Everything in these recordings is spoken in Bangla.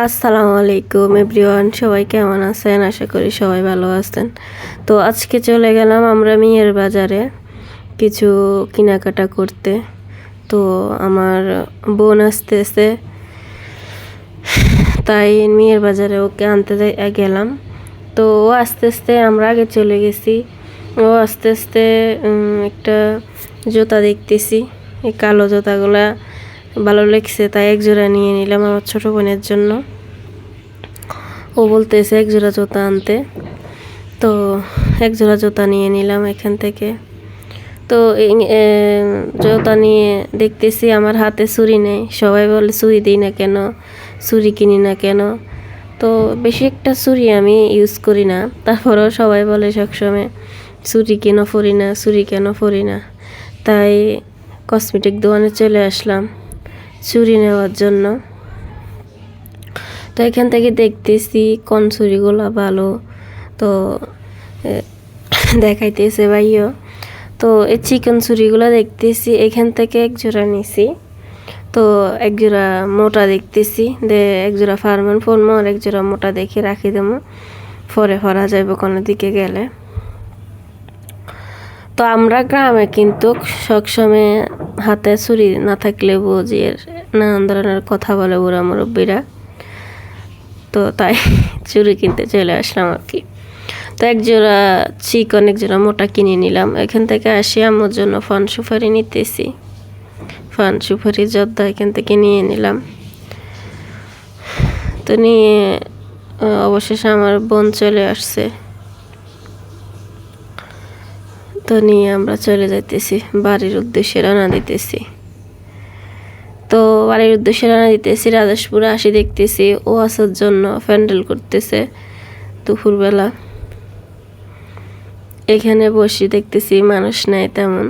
আসসালামু আলাইকুম এভরিওয়ান, সবাই কেমন আছেন? আশা করি সবাই ভালো আছেন। তো আজকে চলে গেলাম আমরা মিয়ার বাজারে কিছু কেনাকাটা করতে। তো আমার বোন আসতেছে, তাই মিয়ার বাজারে ওকে আনতে গেলাম। তো ও আস্তে আস্তে আমরা আগে চলে গেছি। ও আস্তে আস্তে একটা জুতা দেখতেছি, এই কালো জুতাগুলা ভালো লাগছে, তাই এক জোড়া নিয়ে নিলাম আমার ছোট বোনের জন্য। ও বলতেছে এক জোড়া জুতা আনতে, তো এক জোড়া জুতা নিয়ে নিলাম এখান থেকে। তো জুতা নিয়ে দেখতেছি আমার হাতে ছুরি নেই। সবাই বলে ছুরি দিই না কেন, ছুরি কিনি না কেন। তো বেশি একটা ছুরি আমি ইউজ করি না, তারপরেও সবাই বলে সবসময় ছুরি কেন পরি না, ছুরি কেন পরি না। তাই কসমেটিক দোকানে চলে আসলাম ছুরি নেওয়ার জন্য। তো এখান থেকে দেখতেছি কোন ছুরিগুলো ভালো, তো দেখাইতেছে ভাইও। তো এই চিকন ছুরিগুলো দেখতেছি, এখান থেকে এক জোড়া নিছি। তো এক জোড়া মোটা দেখতেছি, এক জোড়া ফার্মান ফোনমো আর এক জোড়া মোটা দেখে রাখি দেবো, পরে ভরা যাইব কোনো দিকে গেলে। তো আমরা গ্রামে কিন্তু সবসময় হাতে ছুরি না থাকলে বুঝিয়ে নানান ধরনের কথা বলে বুড়া মুরব্বীরা। তো তাই চুড়ি কিনতে চলে আসলাম আর কি। তো এক জোড়া চিকন এক জোড়া মোটা কিনে নিলাম। এখান থেকে আসি আমার জন্য ফান সুপারি নিতেছি, ফান সুপারি জর্দা এখান থেকে নিয়ে নিলাম। তো নিয়ে অবশেষে আমার বোন চলে আসছে। তো নিয়ে আমরা চলে যাইতেছি বাড়ির উদ্দেশ্যে, রানা দিতেছি। তো বাড়ির উদ্দেশ্যে রানা দিতেছি, রাজেশপুরে আসি দেখতেছি ও আসার জন্য প্যান্ডেল করতেছে দুপুরবেলা। এখানে বসে দেখতেছি মানুষ নাই তেমন,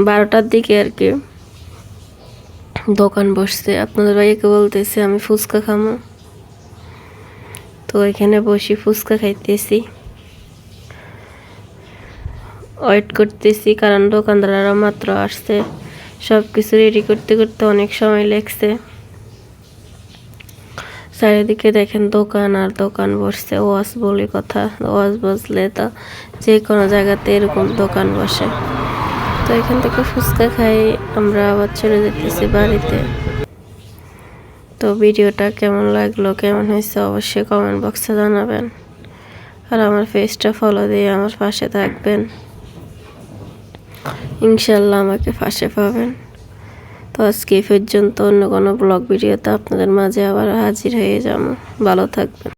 12টার দিকে আর কি দোকান বসছে। আপনাদের ভাইকে বলতেছে আমি ফুচকা খামো, তো এখানে বসে ফুচকা খাইতেছি, ওয়েট করতেছি কারণ দোকানদাররা মাত্র আসছে। সব কিছু রেডি করতে করতে অনেক সময় লাগছে। চারিদিকে দেখেন দোকান আর দোকান বসছে, ওয়াজ বলে কথা, ওয়াজ বসলে তো যে কোনো জায়গাতে এরকম দোকান বসে। তো এখান থেকে ফুচকা খাই আমরা আবার চলে যেতেছি বাড়িতে। তো ভিডিওটা কেমন লাগলো, কেমন হয়েছে অবশ্যই কমেন্ট বক্সে জানাবেন, আর আমার পেজটা ফলো দিয়ে আমার পাশে থাকবেন, ইনশাল্লাহ আমাকে পাশে পাবেন। তো আজকে এই পর্যন্ত, অন্য কোনো ব্লগ ভিডিওতে আপনাদের মাঝে আবার হাজির হয়ে যাবো। ভালো থাকবেন।